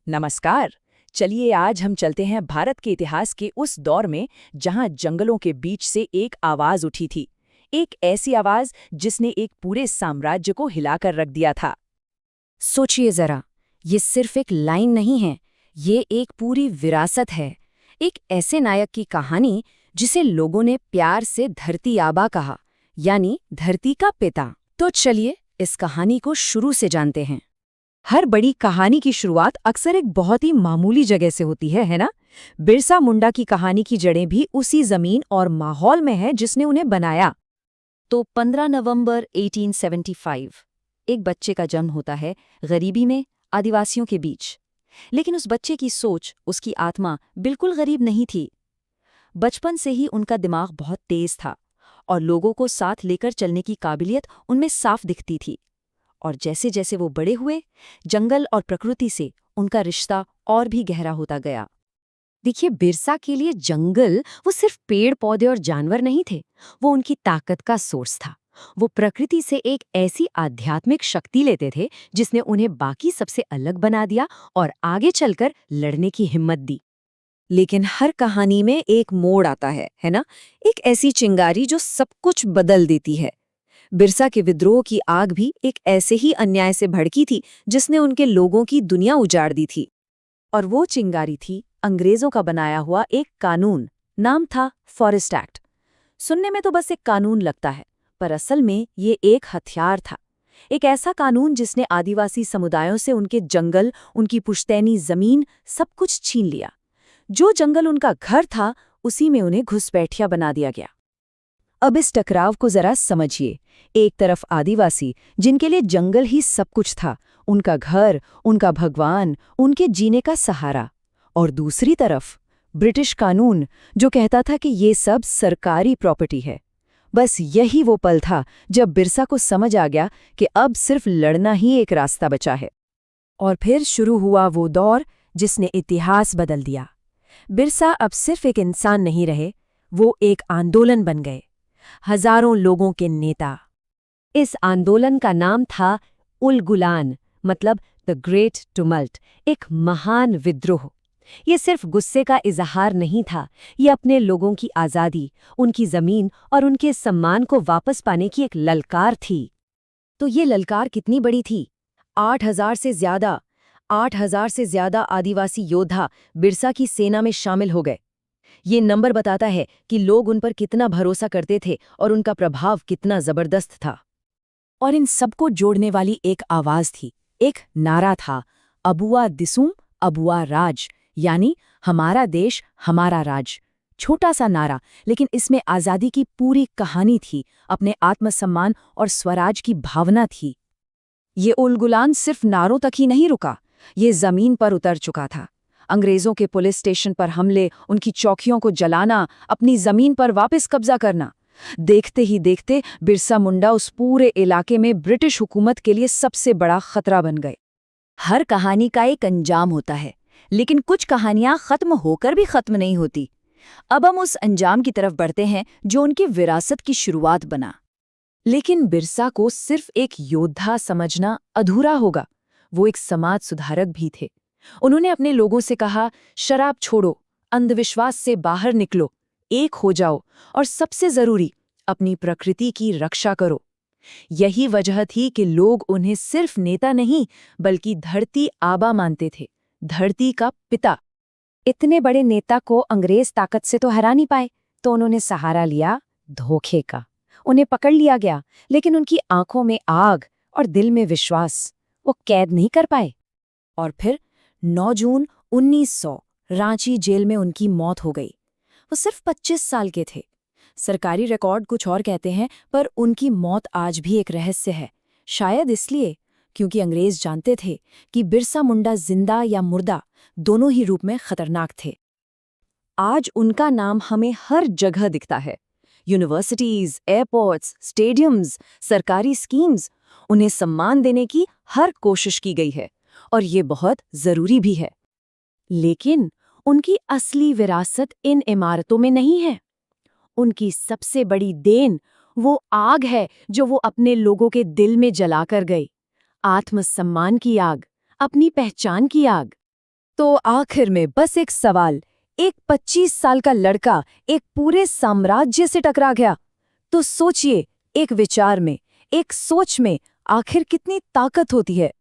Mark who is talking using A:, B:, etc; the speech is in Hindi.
A: नमस्कार। चलिए आज हम चलते हैं भारत के इतिहास के उस दौर में जहां जंगलों के बीच से एक आवाज उठी थी। एक ऐसी आवाज जिसने एक पूरे साम्राज्य को हिलाकर रख दिया था।
B: सोचिए जरा, ये सिर्फ एक लाइन नहीं है, ये एक पूरी विरासत है। एक ऐसे नायक की कहानी जिसे लोगों ने प्यार से धरती आबा कहा, यानी धरती का पिता। तो चलिए इस कहानी को शुरू से जानते हैं।
C: हर बड़ी कहानी की शुरुआत अक्सर एक बहुत ही मामूली जगह से होती है ना? बिरसा मुंडा की कहानी की जड़ें भी उसी जमीन और माहौल में है जिसने उन्हें बनाया।
B: तो 15 नवंबर 1875 एक बच्चे का जन्म होता है, गरीबी में, आदिवासियों के बीच। लेकिन उस बच्चे की सोच, उसकी आत्मा बिल्कुल गरीब नहीं थी। बचपन से ही उनका दिमाग बहुत तेज था और लोगों को साथ लेकर चलने की काबिलियत उनमें साफ दिखती थी। और जैसे जैसे वो बड़े हुए, जंगल और प्रकृति से उनका रिश्ता और भी गहरा होता गया।
C: देखिए, बिरसा के लिए जंगल वो सिर्फ पेड़ पौधे और जानवर नहीं थे, वो उनकी ताकत का सोर्स था। वो प्रकृति से एक ऐसी आध्यात्मिक शक्ति लेते थे जिसने उन्हें बाकी सबसे अलग बना दिया और आगे चलकर लड़ने की हिम्मत दी। लेकिन हर कहानी में एक मोड़ आता है ना? एक ऐसी चिंगारी जो सब कुछ बदल देती है। बिरसा के विद्रोह की आग भी एक ऐसे ही अन्याय से भड़की थी जिसने उनके लोगों की दुनिया उजाड़ दी थी। और वो चिंगारी थी अंग्रेजों का बनाया हुआ एक कानून। नाम था फॉरेस्ट एक्ट। सुनने में तो बस एक कानून लगता है, पर असल में ये एक हथियार था। एक ऐसा कानून जिसने आदिवासी समुदायों से उनके जंगल, उनकी पुश्तैनी जमीन, सब कुछ छीन लिया। जो जंगल उनका घर था, उसी में उन्हें घुसपैठिया बना दिया गया। अब इस टकराव को जरा समझिए। एक तरफ आदिवासी, जिनके लिए जंगल ही सब कुछ था, उनका घर, उनका भगवान, उनके जीने का सहारा। और दूसरी तरफ ब्रिटिश कानून, जो कहता था कि ये सब सरकारी प्रॉपर्टी है। बस यही वो पल था जब बिरसा को समझ आ गया कि अब सिर्फ लड़ना ही एक रास्ता बचा है। और फिर शुरू हुआ वो दौर जिसने इतिहास बदल दिया। बिरसा अब सिर्फ एक इंसान नहीं रहे, वो एक आंदोलन बन गए, हजारों लोगों के नेता। इस आंदोलन का नाम था उलगुलान, मतलब द ग्रेट टुमल्ट, एक महान विद्रोह। ये सिर्फ गुस्से का इजहार नहीं था, ये अपने लोगों की आज़ादी, उनकी जमीन और उनके सम्मान को वापस पाने की एक ललकार थी। तो ये ललकार कितनी बड़ी थी? 8,000 से ज्यादा आदिवासी योद्धा बिरसा की सेना में शामिल हो गए। ये नंबर बताता है कि लोग उन पर कितना भरोसा करते थे और उनका प्रभाव कितना जबरदस्त था। और इन सबको जोड़ने वाली एक आवाज थी, एक नारा था, अबुआ दिसुम अबुआ राज, यानी हमारा देश हमारा राज। छोटा सा नारा, लेकिन इसमें आज़ादी की पूरी कहानी थी, अपने आत्मसम्मान और स्वराज की भावना थी। ये उलगुलान सिर्फ नारों तक ही नहीं रुका, ये जमीन पर उतर चुका था। अंग्रेजों के पुलिस स्टेशन पर हमले, उनकी चौकियों को जलाना, अपनी जमीन पर वापस कब्जा करना। देखते ही देखते बिरसा मुंडा उस पूरे इलाके में ब्रिटिश हुकूमत के लिए सबसे बड़ा खतरा बन गए।
B: हर कहानी का एक अंजाम होता है, लेकिन कुछ कहानियां खत्म होकर भी खत्म नहीं होती। अब हम उस अंजाम की तरफ बढ़ते हैं जो उनकी विरासत की शुरुआत बना।
C: लेकिन बिरसा को सिर्फ एक योद्धा समझना अधूरा होगा, वो एक समाज सुधारक भी थे। उन्होंने अपने लोगों से कहा, शराब छोड़ो, अंधविश्वास से बाहर निकलो, एक हो जाओ और सबसे जरूरी, अपनी प्रकृति की रक्षा करो। यही वजह थी कि लोग उन्हें सिर्फ नेता नहीं बल्कि धरती आबा मानते थे, धरती का पिता। इतने बड़े नेता को अंग्रेज ताकत से तो हरा नहीं पाए, तो उन्होंने सहारा लिया धोखे का। उन्हें पकड़ लिया गया, लेकिन उनकी आंखों में आग और दिल में विश्वास, वो कैद नहीं कर पाए। और फिर 9 जून 1900 रांची जेल में उनकी मौत हो गई। वो सिर्फ 25 साल के थे। सरकारी रिकॉर्ड कुछ और कहते हैं, पर उनकी मौत आज भी एक रहस्य है। शायद इसलिए क्योंकि अंग्रेज जानते थे कि बिरसा मुंडा जिंदा या मुर्दा दोनों ही रूप में खतरनाक थे। आज उनका नाम हमें हर जगह दिखता है, यूनिवर्सिटीज, एयरपोर्ट्स, स्टेडियम्स, सरकारी स्कीम्स। उन्हें सम्मान देने की हर कोशिश की गई है और ये बहुत जरूरी भी है। लेकिन उनकी असली विरासत इन इमारतों में नहीं है। उनकी सबसे बड़ी देन वो आग है जो वो अपने लोगों के दिल में जलाकर गए। आत्मसम्मान की आग, अपनी पहचान की आग।
A: तो आखिर में बस एक सवाल, एक 25 साल का लड़का एक पूरे साम्राज्य से टकरा गया। तो सोचिए, एक विचार में, एक सोच में आखिर कितनी ताकत होती है।